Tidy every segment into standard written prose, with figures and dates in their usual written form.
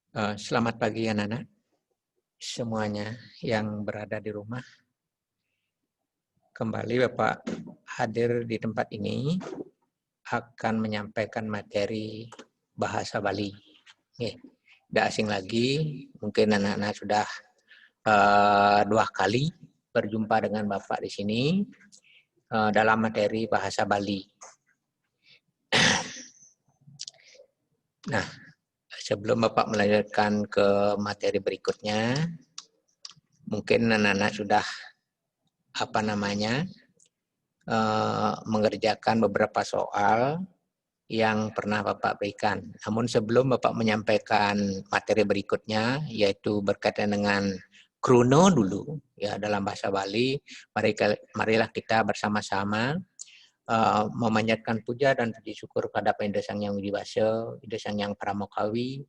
Selamat pagi anak-anak semuanya yang berada di rumah. Kembali Bapak hadir di tempat ini akan menyampaikan materi bahasa Bali. Tidak asing lagi, mungkin anak-anak sudah 2 kali berjumpa dengan Bapak di sini dalam materi bahasa Bali. Nah, sebelum Bapak melanjutkan ke materi berikutnya, mungkin anak-anak sudah mengerjakan beberapa soal yang pernah Bapak berikan. Namun sebelum Bapak menyampaikan materi berikutnya, yaitu berkaitan dengan Kruno dulu, ya dalam bahasa Bali, marilah kita bersama-sama memanjatkan puja dan puji syukur pada Penda Sang Yang Widibasa, Ida Sang Yang Pramokawi,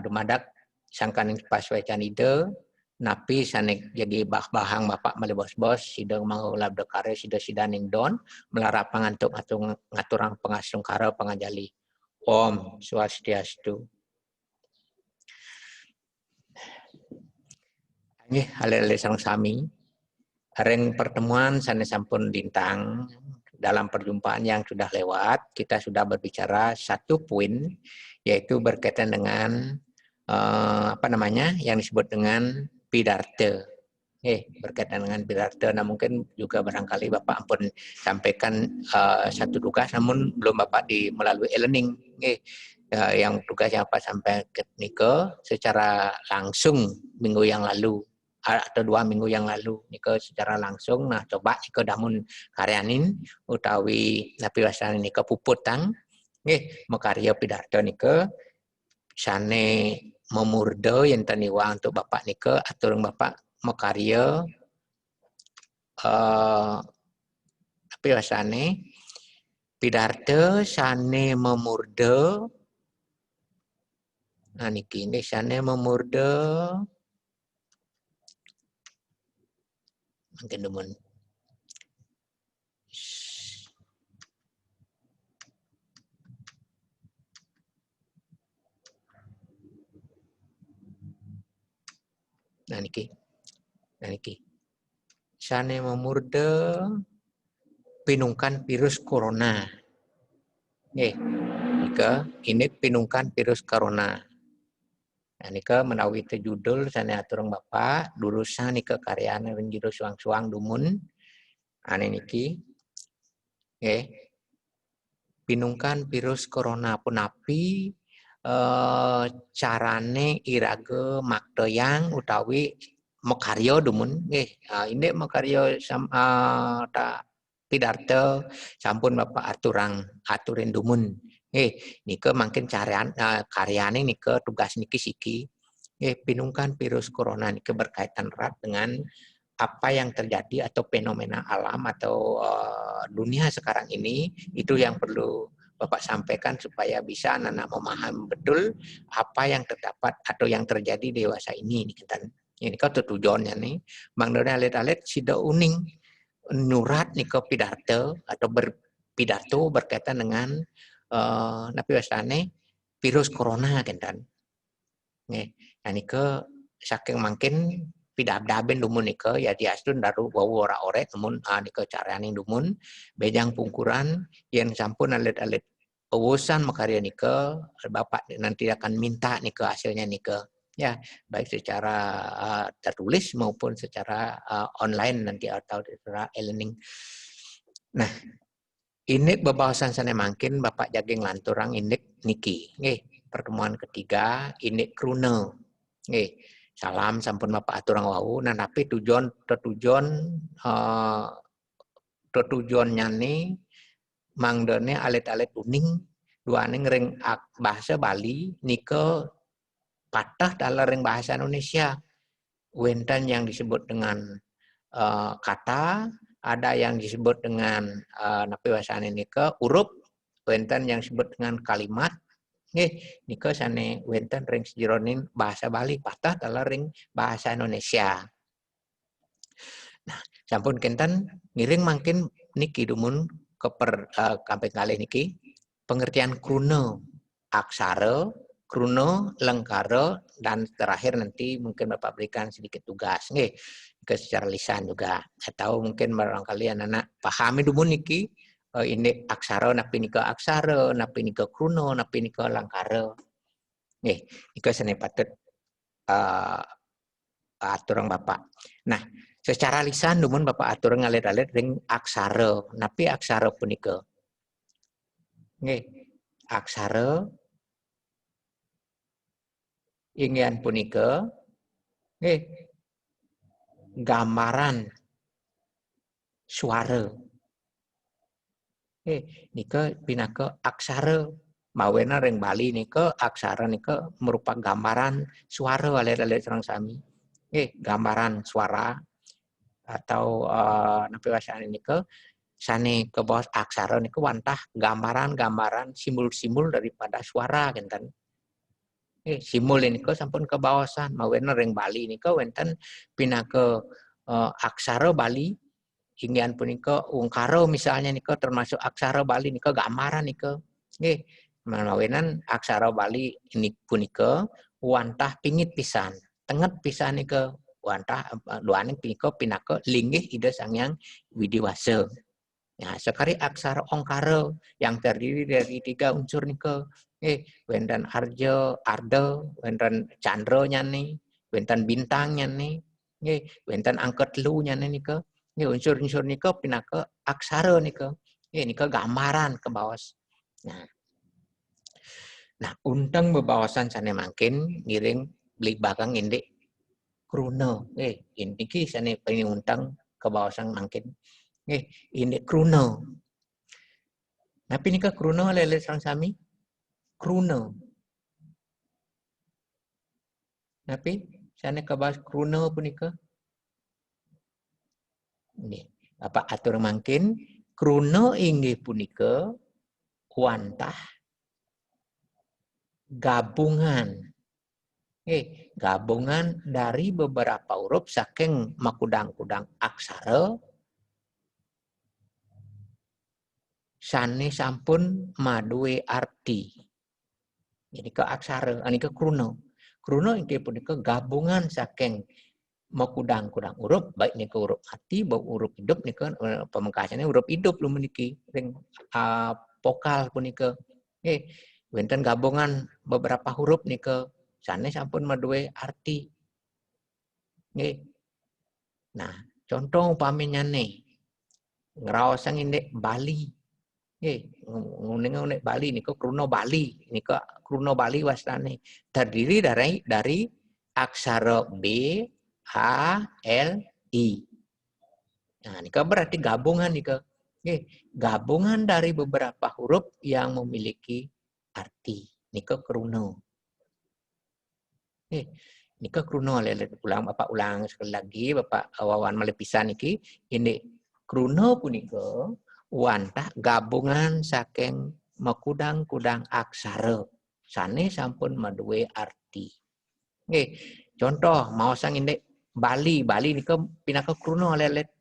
dumadak sangkaning paswecan ide, napi sanek jadi bahang Bapak mali bos-bos, sidang mangulab dekare sida ning don, melarap pangantuk ngaturang pengasung kara pangajali. Om Swastiastu. Nggih, hale-hale sang sami. Areng pertemuan sanes sampun dintang. Dalam perjumpaan yang sudah lewat, kita sudah berbicara satu poin, yaitu berkaitan dengan yang disebut dengan Pidarta. Berkaitan dengan Pidarta, nah mungkin juga barangkali Bapak ampun sampaikan satu tugas, namun belum Bapak melalui e-learning. Yang tugas yang Bapak sampaikan nike secara langsung minggu yang lalu atau 2 minggu yang lalu nike secara langsung. Nah coba nike damun karyanin utawi napi wasana nike puputang makarya Pidarta nike sane memurda yang taniwa untuk Bapak nike aturung Bapak makarya tapi wasane Pidarta sane memurda. Nah niki ini sane memurda mungkin demun nah niki sane memurda pinungkan virus corona. Nika ini pinungkan virus corona. Nah, nika menawi judul sane aturung Bapak, durusan nika karyana ring judul suang-suang dumun. Ane niki. Pinungkan virus corona punapi carane irage maktoyang utawi makaryo dumun ini makaryo ta Pidarta sampun Bapak aturin dumun nike mungkin karyane nike tugas niki siki pinungkan virus corona nike berkaitan erat dengan apa yang terjadi atau fenomena alam atau dunia sekarang ini, itu yang perlu Bapak sampaikan supaya bisa anak-anak memahami betul apa yang terdapat atau yang terjadi dewasa ini. Ini kau tujuannya nih, Bang Dona alit-alit sida uning nurat nih ke pidato atau berpidato berkaitan dengan napi wasane virus corona kentan. Ini ke saking makin pidabdaben dumun nika ya diastun daru wawu ora ore namun nika carane dumun bejang pungkuran yang sampun alit-alit urusan makarya nika Bapak nanti akan minta nika hasilnya nika ya baik secara tertulis maupun secara online nanti atau secara e-learning. Nah, ini bebahasan sana makin Bapak jaging lanturang indek niki. Pertemuan ketiga indek krune. Salam sampun Bapak aturang wau nah tapi tujuannya nih mangdone alit-alit uning duane ring bahasa Bali nike patah dalam ring bahasa Indonesia. Wenten yang disebut dengan kata, ada yang disebut dengan napi wasane nike huruf, wenten yang disebut dengan kalimat. Nika sane wenten ring sejeroning bahasa Bali patah dalam ring bahasa Indonesia. Nah, sampun kenten ngiring makin niki dumun kampeng kali niki pengertian krune aksara Kruno, Lengkara, dan terakhir nanti mungkin Bapak berikan sedikit tugas nih ke secara lisan juga. Atau mungkin barangkali anak-anak pahami dulu niki ini aksara napi nika aksara, napi nika kruno, napi nika Lengkara. Nih, nika sene patut atur Bapak. Nah, secara lisan dumun Bapak atur ngalir-alir ring aksara, napi aksara punika. Nggih, aksara ingin punika nggih gambaran suara. Nika pinaka aksara. Mawena ring Bali nika aksara nika merupakan gambaran suara alir-alir sareng sami. Gambaran suara atau napi wasane nika sane ke bawah aksara nika wantah gambaran-gambaran simbol-simbol daripada suara genten. Simbol nika sampun ke bawasan mawena ring Bali nika wonten pinaka aksara Bali inggian punika ungkara misalnya nika termasuk aksara Bali nika gambaran nika. Nggih, mawenan aksara Bali ini punika wantah pingit pisan, tenget pisan nika wantah duane punika pinaka linggih Ida Sangyang Widiwasa. Nah, sekali aksara ongkara yang terdiri dari 3 unsur nika. Wenten arja, arda, wenten candra nyane, wenten bintang nyane, wenten angka 3 nyane nika. Unsur-unsur nika pinaka aksara nika. Nika gambaran ke bawas. Nah, untang bebawasan sane mangkin ngiring beli bakang indek kruna. Indiki sane paling untang ke bawasan mangkin. Indek kruna. Napi nika kruna lele sang sami? Kruna. Napi sana ke bahas kruna punika? Nggih. Apa atur mangkin kruna inggih punika wantah gabungan. Gabungan dari beberapa huruf saking makudang-kudang aksara sane sampun maduwe arti. Jadi ke aksara, ini ke kruna. Kruna inggih punika gabungan saking makudang-kudang huruf, baik nika huruf arti, baik huruf hidup nika pamengkasane huruf hidup lho meniki ring vokal punika. Wonten gabungan beberapa huruf nika sane sampun maduwe arti. Nah, contoh upaminya nih ngraosang indek Bali. Ngene Bali nika kruna Bali, nika kruna Bali wasane terdiri dari aksara B, H, L, I. Nah, nika berarti gabungan nika. Gabungan dari beberapa huruf yang memiliki arti. Nika kruna. Nika kruna ulang Bapak ulang sekali lagi Bapak wawan malepisan iki ini kruna punika wantah gabungan saking makudang-kudang aksara sane sampun maduwe arti. Contoh maosang indek Bali, Bali nika pinaka kruna lelet.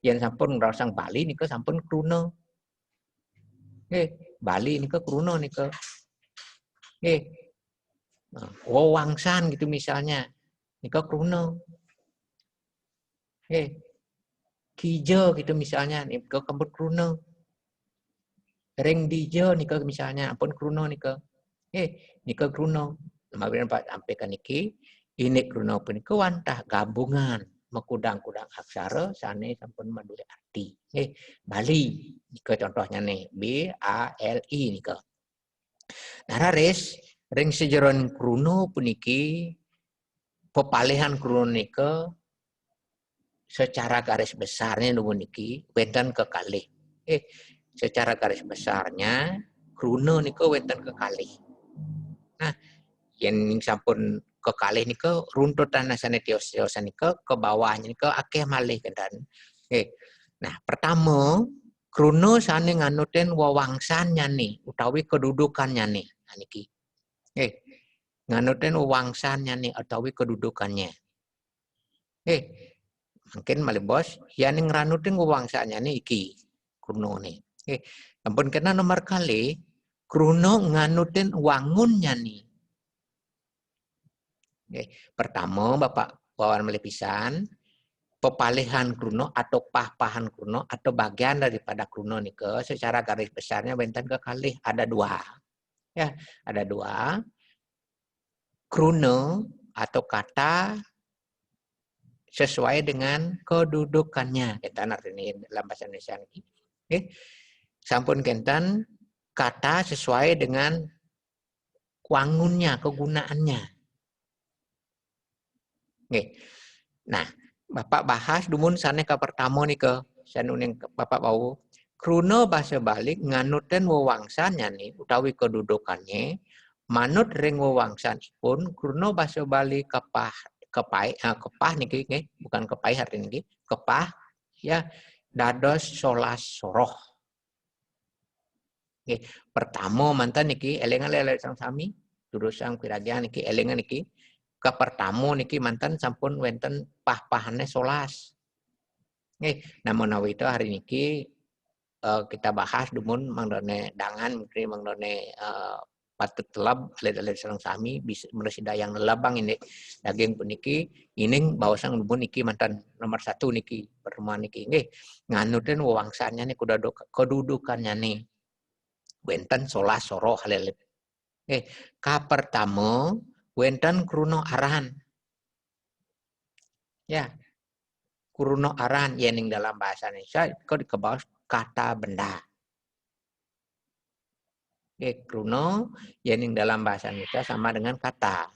Yen sampun ngraosang Bali nika sampun kruna. Bali nika kruna nika. Wewangsan gitu misalnya. Nika kruna. Kijo gitu misalnya, nika kembut kruna. Ring dijo nika misalnya, ampun kruna nika. Nika kruna. Mawon Pak sampaikan niki, ini kruna punika wantah gabungan makudang-kudang aksara sane sampun maduwe arti. Bali nika contohnya nih, B A L I nika. Nah, raris ring sejeron kruna puniki pepalihan kruna nika secara garis besarnya nuwun niki wenten kekalih. Secara garis besarnya kruna nika wenten kekalih. Nah, yen sampun kekalih nika runtutan asane tios-tiosan nika ke bawahnya nika akeh malih kendan. Nah, pertama kruna sane nganuten wewangsan nyane utawi kedudukan nyane. Nah niki. Nganuten wewangsan nyane utawi kedudukannya. Mungkin malih bos, yen ngranuten wewangsan nyane iki kruna ne. Ampun kena nomor kali kruna nganuten wangun nyane. Nggih. Pertama Bapak bawan melepisan, pepalihan kruno atau pah-pahan kruno atau bagian daripada kruno nike secara garis besarnya benten kekalih ada dua. Ya, ada dua. Kruno atau kata sesuai dengan kedudukannya. Kita artinya dalam bahasa Indonesia ini. Oke. Sampun kenten kata sesuai dengan wangunnya, kegunaannya. Oke. Nah, Bapak bahas dumun sana ke pertama nih ke sanuning Bapak bau. Kruno bahasa balik nganuten wewangsannya nih utawi kedudukannya manut ring wewangsan pun kruno bahasa balik kepah niki nggih bukan kepai hari niki kepah ya dados solas soroh. Nggih, pertama mantan niki elengan lele sang sami jurusan piragian niki elengan niki ke pertama niki mantan sampun wenten pah-pahane solas. Nggih, namun itu hari niki kita bahas dumun mangdone dangan mungkin mangdone patut telab alit-alit sareng sami bisa meresida yang labang ini daging puniki ining bawasang dumun niki mantan nomor satu niki perumahan niki nggih nganutin wewangsannya nih kedudukannya nih wenten solas soroh halelit ka pertama wenten kruno aran ya kruno aran yening dalam bahasa Indonesia kau dikebas kata benda. Kruno yening dalam bahasa Indonesia sama dengan kata.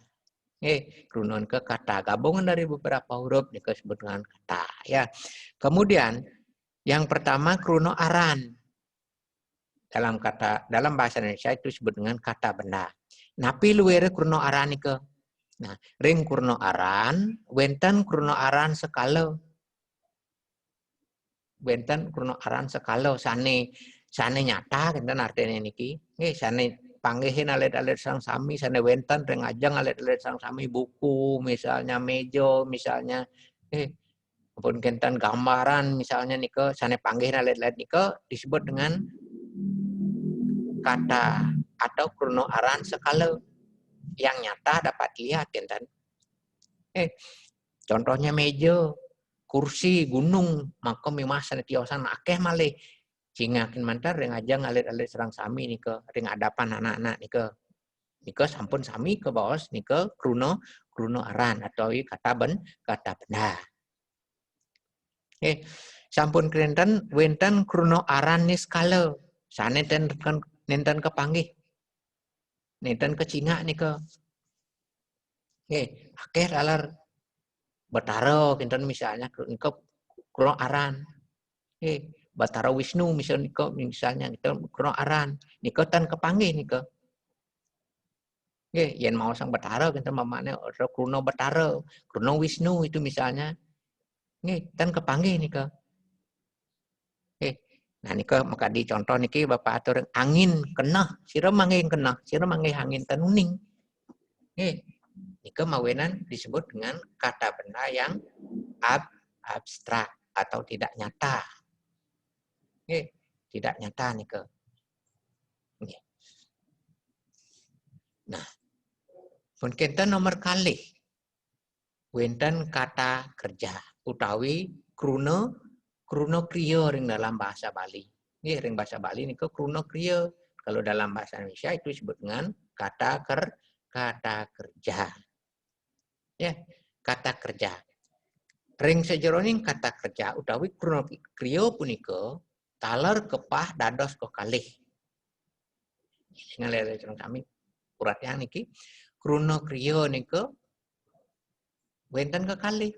Krunon ke kata gabungan dari beberapa huruf disebut dengan kata. Ya. Kemudian yang pertama kruno aran dalam bahasa Indonesia itu disebut dengan kata benda. Napi luwere kruno aran ke. Nah, ring kruno aran, wenten kruno aran sekalo. Benten kruno aran sekalo sane nyata kenten artinya niki nggih sane panggihin alit-alit sang sami sane wenten reng ajeng alit-alit sang sami buku misalnya meja misalnya pun kenten gambaran misalnya nike sane panggihin alit-alit nike disebut dengan kata atau kruno aran sekalo yang nyata dapat dilihat kenten contohnya meja kursi gunung maka mimasan tiosan akeh malih cingakin mantar ring ajang alit-alit serang sami nika ring adapan anak-anak nika sampun sami ke bawos nika kruno aran atau kata benda sampun krenten wenten kruno aran nis kala sane nenten kepanggih nenten kecinga nika akeh lalar Batara kinten misalnya nika kruno aran Batara Wisnu misalnya kita kruno aran nika tan kepanggih nika yen mau sang Batara kita mamane kruno Batara kruno Wisnu itu misalnya tan kepanggih nika nah nika maka di contoh niki Bapak atur angin kena sira manging kena sira manging angin tanuning nika mawenan disebut dengan kata benda yang abstrak atau tidak nyata tidak nyata nika nah pun kita nomor kalih wenten kata kerja utawi kruno kriya ring dalam bahasa Bali. Ring bahasa Bali nika kruno kriya. Kalau dalam bahasa Indonesia itu disebut dengan kata kerja. Ya, kata kerja. Ring sejeroning kata kerja utawi kruno kriya punika taler kepah dados kekalih. Ngalere kami urat yang niki kruno kriya nika wenten kekalih.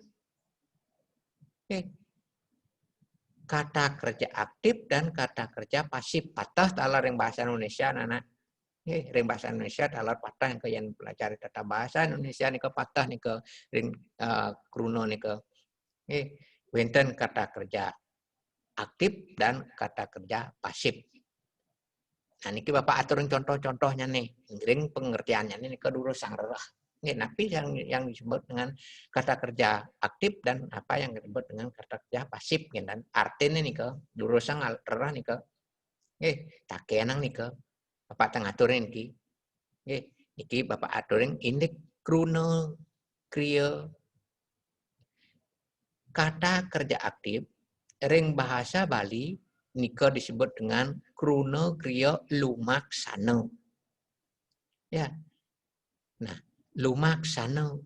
Kata kerja aktif dan kata kerja pasif. Patah talar yang bahasa Indonesia anak-anak. Ring bahasa Indonesia talar patah yang kalian pelajari tata bahasa Indonesia nih ke patah nih ke ring kruno nih ke. Wenten kata kerja aktif dan kata kerja pasif. Nah niki Bapak aturin contoh-contohnya nih. Ring pengertiannya nih ke dulu sang rerah. Tapi yang disebut dengan kata kerja aktif dan apa yang disebut dengan kata kerja pasif dan artinya nih ke durusang rerah nih ke tak kenang nih ke Bapak tengah aturin ki niki Bapak aturin indik kruno kriya. Kata kerja aktif ring bahasa Bali nika disebut dengan kruna kriya lumaksana. Ya. Nah, lumaksana.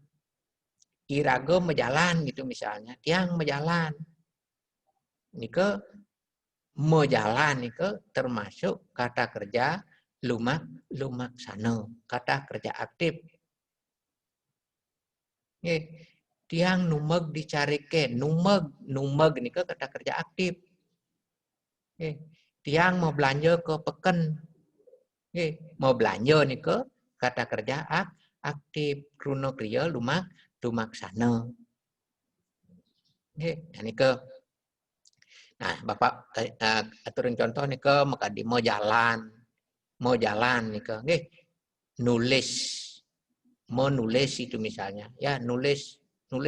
Iraga mejalan gitu misalnya, tiang mejalan. Nika mejalan nika termasuk kata kerja lumaksana, kata kerja aktif. Tiang numeg dicarike, numeg nika kata kerja aktif. Tiang mau belanja ke peken, mau belanja nika kata kerja aktif, kruna kriya lumaksana. Nika. Nah, Bapak aturin contoh nika makadi mau jalan nika, nulis, menulis itu misalnya, ya nulis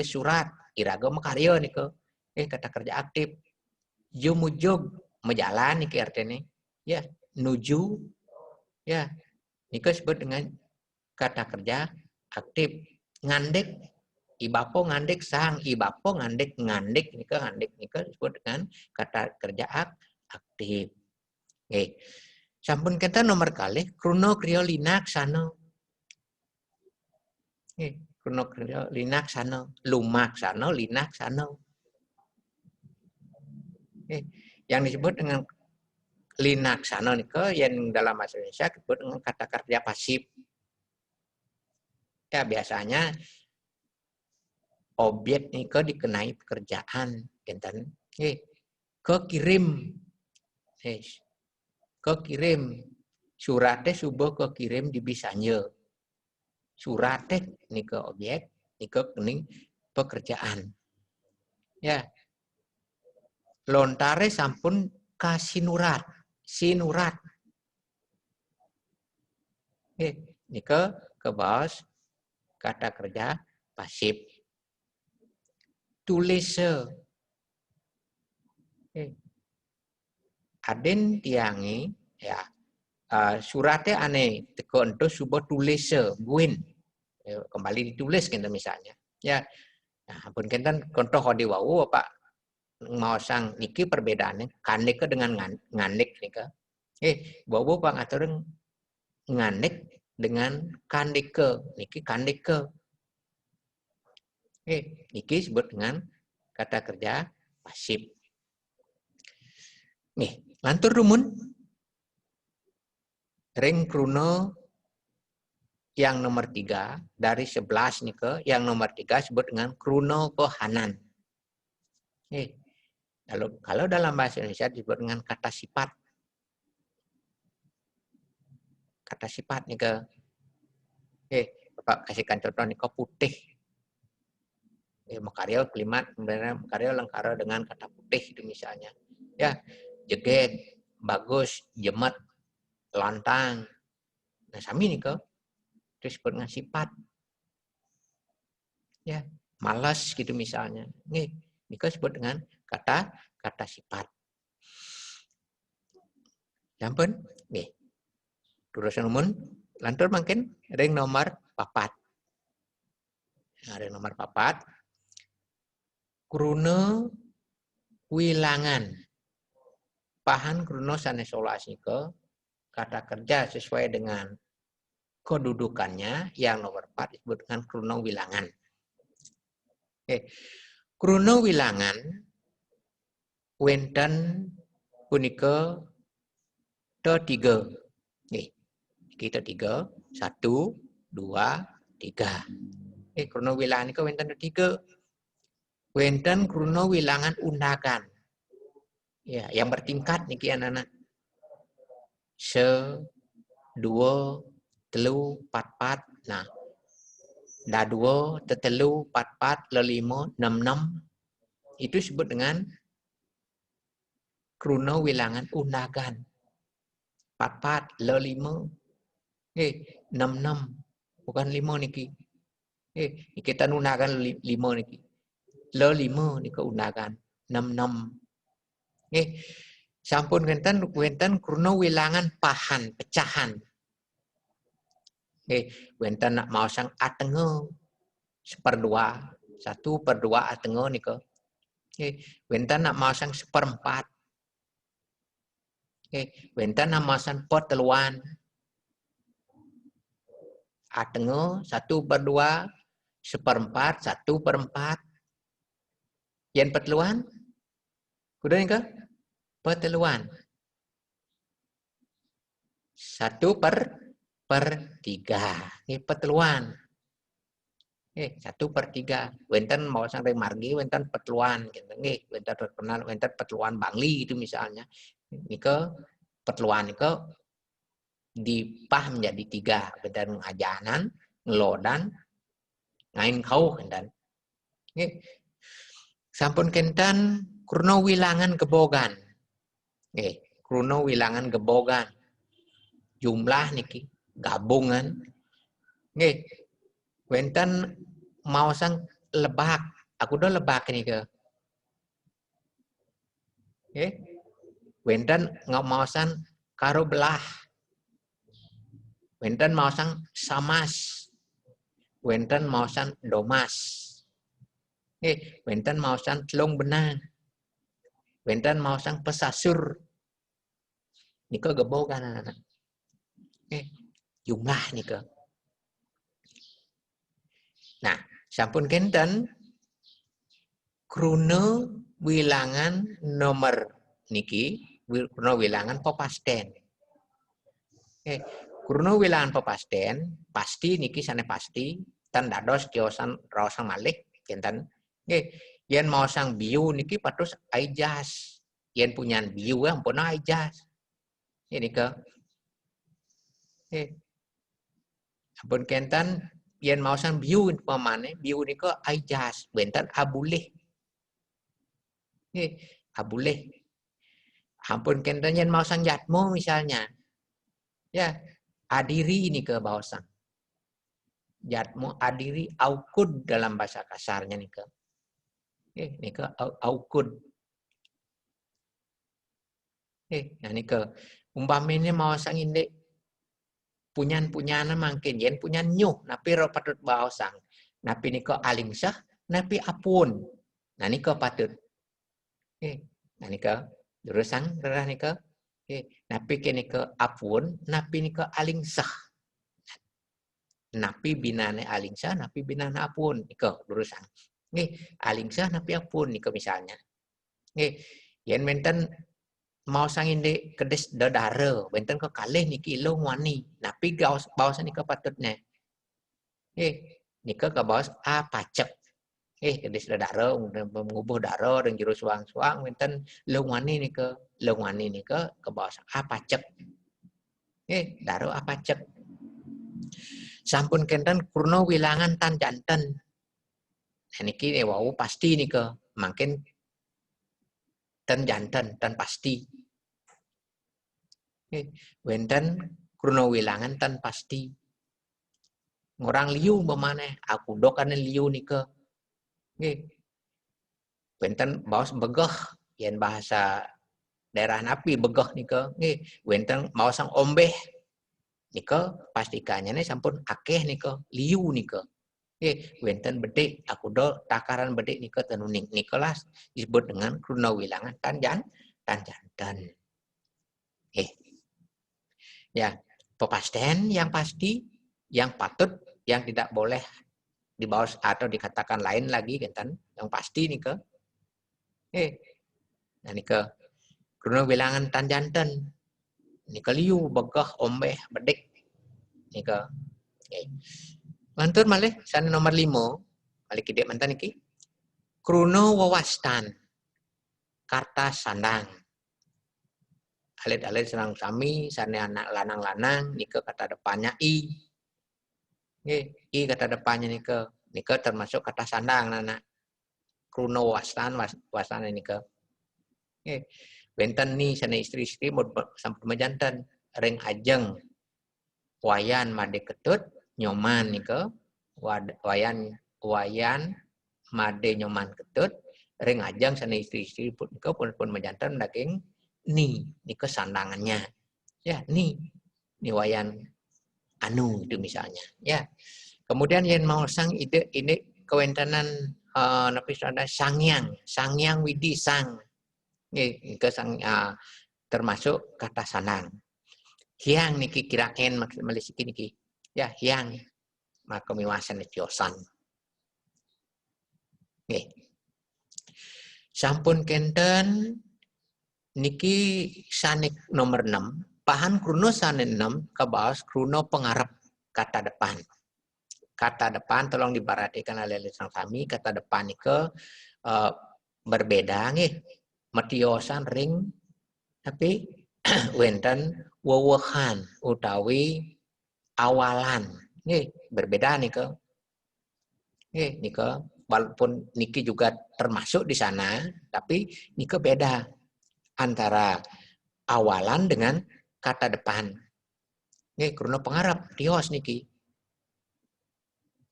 surat, iraga makarya nika, kata kerja aktif, jumujug, mejalan nika artinya, ya nuju, ya nika sebut dengan kata kerja aktif, ngandek. Ibapo ngandek sang, ibapo ngandek nika disebut dengan kata kerja aktif. Sampun kita nomor kali kruna kriya linaksana. Kruna kriya linaksana, lumaksana linaksana. Yang disebut dengan linaksana nika yang dalam bahasa Indonesia disebut dengan kata kerja pasif. Ya biasanya objek nika dikenai pekerjaan, enten. Kekirim, kekirim, suratnya subuh kekirim di Bisanya. Suratnya nika objek, nika kening pekerjaan. Ya, lontare sampun kasinurat, sinurat. Nika kebas kata kerja pasif. Tulise. Aden tiangi ya suratnya aneh teko ento subuh tulise buin kembali ditulis kita misalnya ya. Nah pun kita contoh kode wau apa mau sang niki perbedaannya kandek dengan ngandek nika wau pangaturun ngandek dengan kandeke niki kandeke niki sebut dengan kata kerja pasif. Nih, lantur rumun ring kruna yang nomor 3 dari 11 nih ke yang nomor 3 sebut dengan kruna pehanan. Lalu kalau dalam bahasa Indonesia disebut dengan kata sifat. Kata sifat nih ke. Bapak kasihkan contoh nih ke putih. Makarya kalimat sebenarnya makarya lengkara dengan kata putih itu misalnya. Ya, jeget, bagus, jemet, lantang. Nah, sami nih ke. Itu disebut dengan sifat. Ya, malas gitu misalnya. Nih disebut dengan kata sifat. Sampun? Nih. Terus numun lantur mungkin ring nomor 4. Nah, ring nomor 4. Kruna wilangan. Pahan kruna sanes solasika kata kerja sesuai dengan kedudukannya yang nomor 4 disebut dengan kruna wilangan. Kruna wilangan wenten punika tiga. Kita 3, 1, 2, 3. Kruna wilangan itu wenten 3. Wenten kruna wilangan undakan. Ya, yang bertingkat niki anak-anak. 1, 2, 3, 4. Nah, dah 2, 3, 4, 5, 6. Itu disebut dengan kruna wilangan undakan. 4, 5. 6. Bukan 5 niki. Kita undakan 5 niki. 5 niki undakan. 6. Sampun wenten kruna wilangan pahan, pecahan. Wenten nak mau sang atenge 1/2, 1/2 atengah nika. Wenten nak mausang 1/4. Wenten nak mausang poteluan. Atengah 1/2, 1/4, 1/4. Yen peteluan? Kuda nika? Peteluan. 1/3. Ini peteluan. 1/3. Wenten mau sang dari margi, wenten peteluan. Wenten terkenal, wenten peteluan Bangli itu misalnya. Nika peteluan nika dipah menjadi 3. Wenten ngajanan, ngelodan, ngain kau wenten. Sampun kenten kurno wilangan gebogan. Kurno wilangan gebogan. Jumlah niki gabungan. Wenten mau sang lebak. Aku dah lebak ni ke. Wenten ngau mau sang karo belah. Wenten mau sang samas. Wenten mau sang domas. Wenten mau sang telung benang. Wenten mau sang pesasur. Nika gebogan anak-anak. Jumlah nika. Nah, sampun kenten kruna wilangan nomor niki, kruna wilangan pepasten. Kruna wilangan pepasten pasti niki sane pasti tan dados kiosan raosang malik kenten. Yen mau sang biu niki patus aijas. Yen punyan biu ampun aijas. Ini ke. Ampun kenten yen mau sang biu pamane biu niko aijas benten abulih. Abulih. Ampun kenten yen mau sang jatmo misalnya. Ya, adiri ini ke bahasa. Jatmo adiri aukud dalam bahasa kasarnya nih ke. Ini ke aukud. Nah ini ke umpamanya mau sang indek punyan-punyana mangkin yen punyan nyuh napi ro patut bahasa. Napi niko alingsah, napi apun. Nah niko patut. Nah niko jurusang rerah niko. Napi kini ke apun, napi ni ke alingsah. Napi binane alingsah, napi binane apun. Iko urusan. Alingsah, napi apun. Iko misalnya. Yen menten mau sangin de kedes dadare. Menten ke kalih niki ilo wani. Napi bawas ni ke patutnya. Nika ke bawas pacek. Kedes dadare, mengubuh daro dan juru suang-suang. Menten lewani ni ke. Lewani ni ke bawas pacek. Daro pacek. Sampun kenten kurno wilangan tan janten. Niki wau pasti ni ke. Makin tan janten, tan pasti. Wenten kurno wilangan tan pasti. Ngorang liu bemane. Aku dokan liu ni ke. Wenten bawas begah. Yen bahasa daerah napi begah ni ke. Wenten mau sang ombeh. Nika pastikannya nih sampun akeh nika liu nika. Wenten bedek aku do takaran bedek nika tenuning nikelas disebut dengan kruna wilangan tan jantan. Ya, pepasten yang pasti, yang patut, yang tidak boleh dibawa atau dikatakan lain lagi kan yang pasti nika. Nah nika kruna wilangan tan jantan. Nika liu begah ombeh bedek nika. Mantun malih sana nomor 5 malih kidek mantan iki. Kruno wawastan karta sandang. Alit-alit serang sami sana anak lanang-lanang nika kata depannya i. I kata depannya nika termasuk kata sandang anak. Kruno wawastan wastan nika. Benten ni sana istri-istri sampai majantan ring ajeng wayan made ketut nyoman nika wayan made nyoman ketut ring ajang sana istri-istri pun nika pun majantan daging nika sandangannya ya ni wayan anu itu misalnya ya kemudian yang mau sang ide ini kewentanan napi sada sangyang widi sang. Nggih ke sang termasuk kata sanang. Hiang niki kirain maksud Malaysia niki. Ya, hiang maka miwasan tiosan. Nggih. Sampun kenten niki sanik nomor 6, pahan kruno sanik 6 kebaos kruno pengarap kata depan. Kata depan tolong diperhatikan oleh lisan kami, kata depan nike berbeda nggih. Metiosan ring tapi wenten wewehan utawi awalan nggih berbeda nike. Nggih nike walaupun niki juga termasuk di sana tapi nike beda antara awalan dengan kata depan. Nggih kruna pengarap tios niki.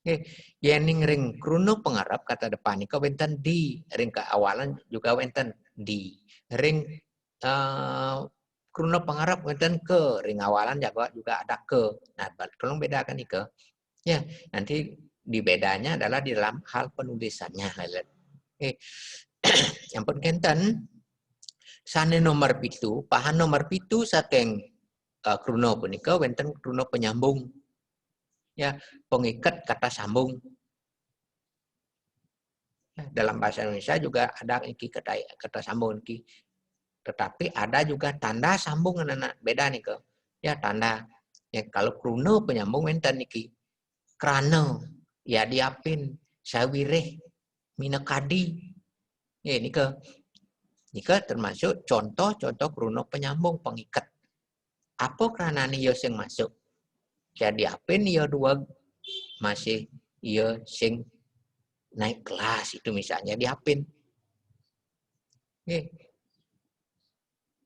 Nggih yening ring kruna pengarap kata depan niki wenten di, ring ke awalan juga wenten di. Ring kruna pengarap wenten ke, ring awalan juga ada ke. Nah, tolong bedakan niki. Ya, nanti di bedanya adalah di dalam hal penulisannya. Yang pun kenten sane nomor pitu, pahan nomor pitu saking kruno punika wenten kruno penyambung. Ya, pengikat kata sambung. Dalam bahasa Indonesia juga ada iki kata sambung iki. Tetapi ada juga tanda sambung anak beda nih ke. Ya, tanda. Ya, kalau kruno penyambung wenten iki. Krana, ya diapin, sawireh, minakadi. Ya, ini ke. Nika termasuk contoh-contoh kruno penyambung pengikat. Apa kerana ni sing masuk? Jadi apin ia dua masih ia sing naik kelas itu misalnya diapin.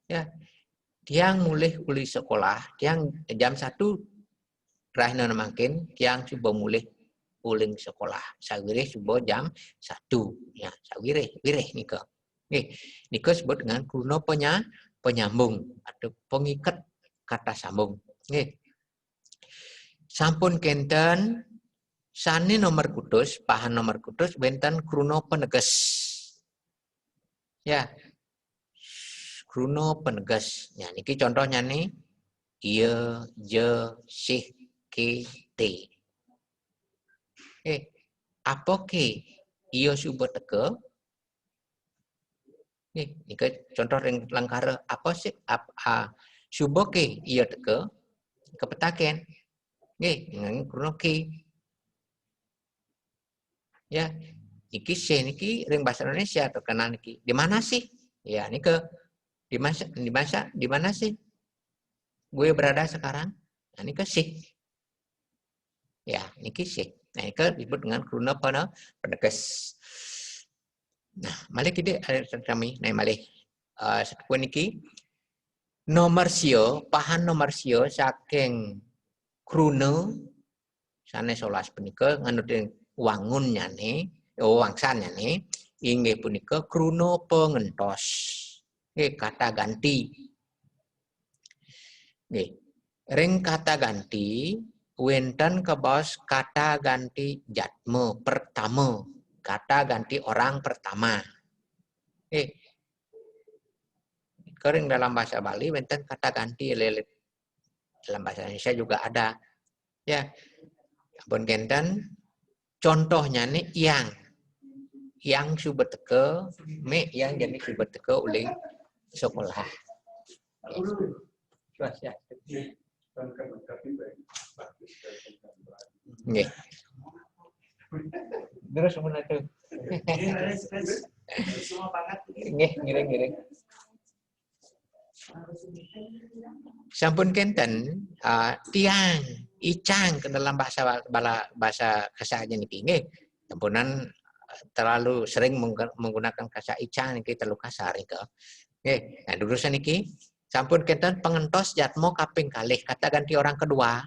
Ya, tiang mulai uli sekolah, tiang jam 1 rahna makin, tiang coba mulai uling sekolah. Sawireh coba jam 1. Ya, sawireh, wireh nika. Nika sebut dengan kruno penyambung atau pengikat kata sambung. Sampun kenten sane nomor kutus, pahan nomor kutus benten kruno penegas. Ya. Kruno penegas. Ya, niki contohnya nih ia, je, sih, ke, te. Apa ke ia subuh teke? Ini contoh yang langkara apa sih subuh ke ia teke kepetaken dengan krono ke ya iki se niki ring bahasa Indonesia terkenal niki di mana sih ya niki di mana sih gue berada sekarang nah niki sih ya niki sih nah niki disebut dengan krono penegas. Nah, malih kita kami naik malih sekuan niki nomor sio, pahan nomor sio saking krune sane 11 punika nganut wangun nyane, wangsan nyane inggih punika krune pengentos. Nggih kata ganti. Nggih. Ring kata ganti wenten kebos kata ganti jatme pertama. Kata ganti orang pertama. Kering dalam bahasa Bali, wenten kata ganti lelet. Dalam bahasa Indonesia juga ada. Ya, pun kenten. Contohnya nih yang subet teke, me yang jadi subet teke uling sekolah. Ya. Nggih. Terus mana tuh? Nggih, ngiring-ngiring. Sampun kenten tiang, icang ke dalam bahasa kasarnya niki nggih. Sampunan terlalu sering menggunakan kata icang niki terlalu kasar niki. Nggih. Nah, durusan niki sampun kenten pengentos jatmo kaping kalih kata ganti orang kedua.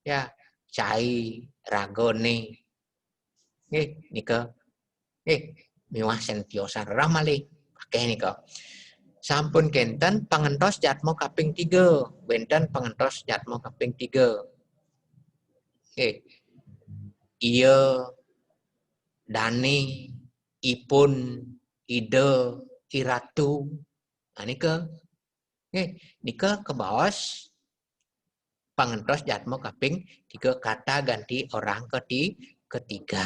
Ya, cai, ragone. Nggih, nika. Nggih, miwah sentiosan ramali pakai nika. Sampun kenten pengentos jatmo kaping 3. Benten pengentos jatmo kaping 3. Iya dani, ipun, ide, iratu. Nah, nika ke bawah pangentos jatmo kaping 3 kata ganti orang ketiga.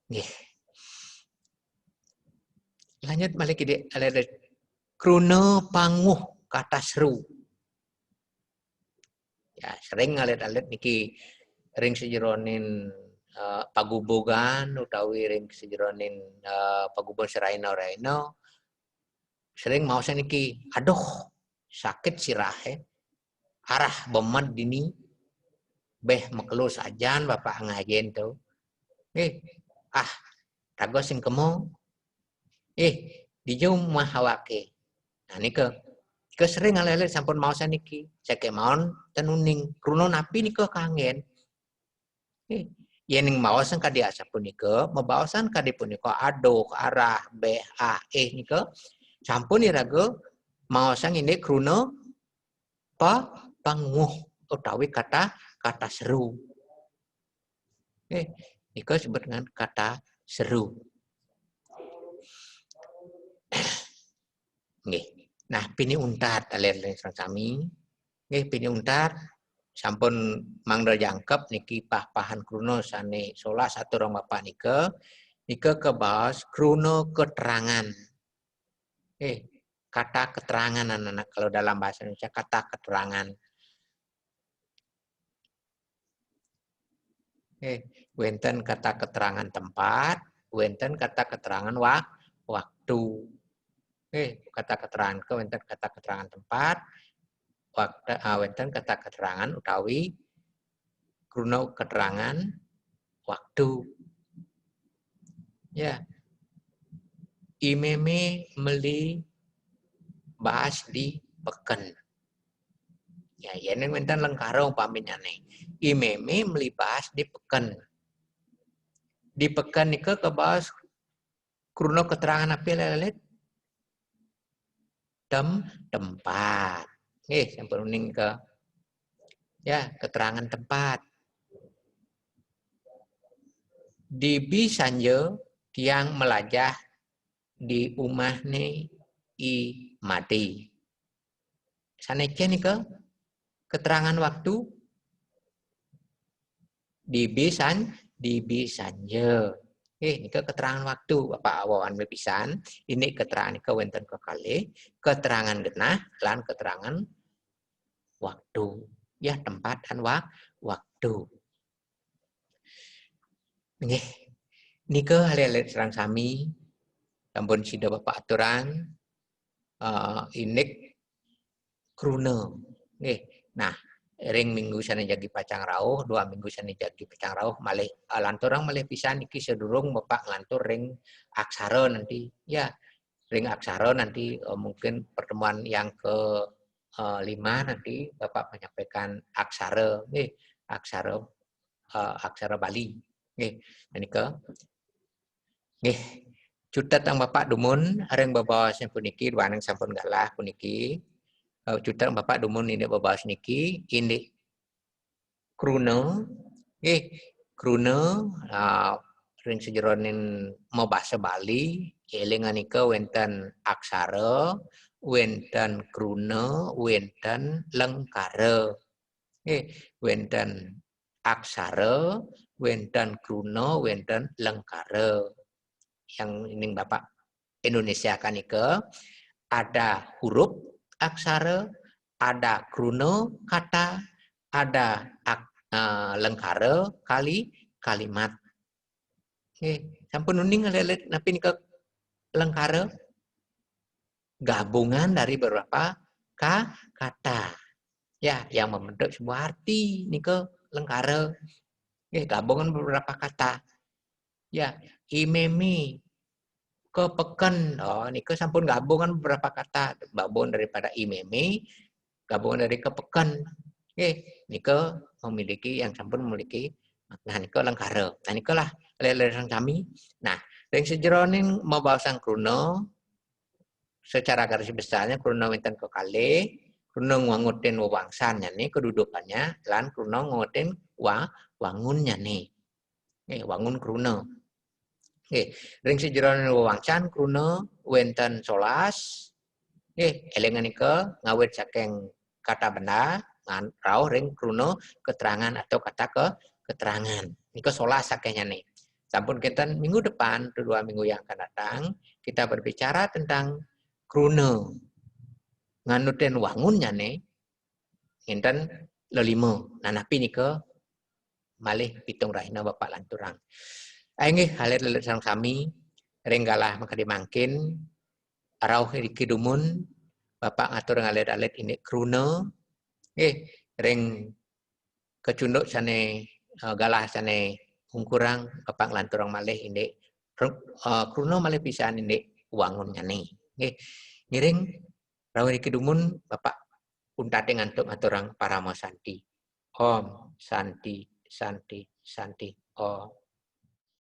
Nggih. Lanjut balik ide kruna panguh kata seru. Ya, sering alit-alit niki ring sejeronin pagubogan utawi ring sejeronin pagubogan seraina-raina sering mau niki aduh sakit sirahe arah bemat dini beh mekelus ajan bapak ngajen tuh tago sing kemo dijum mahawake. Nah nika sering alele sampun mau saniki cek maon tenuning kruna napi nika kangen yening maosan kadi asa punika mabaosan kadi punika ado arah be a nika sampun iraga maosan ini kruna panguh utawi kata seru. Nika sebut dengan kata seru. Nggih. Nah, pini untar talen sami. Nggih, pini untar sampun mangda jangkep niki pahan kruna sane 11 aturang bapak nika kebahas kruna keterangan. Kata keterangan anak-anak kalau dalam bahasa Indonesia kata keterangan. Wenten kata keterangan tempat, wenten kata keterangan waktu. Kata keterangan wenten kata keterangan tempat, wenten kata keterangan utawi kruna keterangan waktu. Ya. Imeme meli bahas di peken. Ya, yen wenten lengkara umpamane. Imeme meli bahas di peken. Di peken nika kebahas kruna keterangan apa lelet? Tempat. Sampun uning ke ya, keterangan tempat. Dibi sanje tiang melajah di umah ni i mati. Saneke nika keterangan waktu dibi sanje. Nika keterangan waktu Bapak awawan bepisan. Ini keterangan nika wenten kekalih, keterangan genah lan keterangan waktu. Ya, tempat dan waktu. Nggih. Nika hal-hal serang sami sampun sida Bapak aturan inik kruna. Nggih. Nah, ring minggu sana jagi pacang rauh, 2 minggu sana jagi pacang rauh, malih lanturang malih pisan iki sedurung Bapak ngantur ring aksara nanti. Ya, ring aksara nanti mungkin pertemuan yang ke 5 nanti Bapak menyampaikan aksara, aksara Bali. Nggih, menika. Nggih. Cutet ang Bapak dumun areng babawas puniki duaneng sampun galah puniki. Cutet Bapak dumun ini babawas niki ini kruna kruna ring sejeroning mabasa Bali elingan nika wenten aksara, wenten kruna, wenten lengkara. Wenten aksara, wenten kruna, wenten lengkara. Yang ini Bapak Indonesia kan nika ada huruf aksara, ada kruna kata, ada lengkara kalimat. Sampun uning lelet napi nika lengkara gabungan dari beberapa kata. Ya, yang membentuk sebuah arti nika lengkara. Gabungan beberapa kata. Ya, imemi kepeken. Nika sampun gabungan beberapa kata. Gabungan daripada imemi, gabungan dari kepeken. Nika memiliki yang sampun memiliki makna nika lengkara. Nah nika lah lelesan kami. Nah, yang sejeroning mabawasan kruna secara garis besarnya kruna wenten kekalih, kruna ngwangutin wewangsannya nih kedudukannya, lan kruna ngwangutin wangunnya nih. wangun kruna. Ring sejeroning wewangsan kruna wenten solas. Elengan ika ngawit saking kata benda rauh ring kruna keterangan atau kata keterangan. Nika solas sakehnya nih. Sampun kita minggu depan, 2 minggu yang akan datang, kita berbicara tentang kruna. Nganutin wangunnya nih, inten lelimo. Nanapi nika malih pitung rahina bapak lanturang. Aingih halit lelet sang sami, renggalah maka dimangkin, arauh kidumun, bapak ngatur ngalit-alit ini kruna, reng kecunduk sane galah sane hungkurang bapak lanturang malih ini kruna malih pisan ini wangunnya nih. Ngiring rawuh kidumun bapak untate ngantuk ngaturang paramo santi. Om santi santi santi. Om.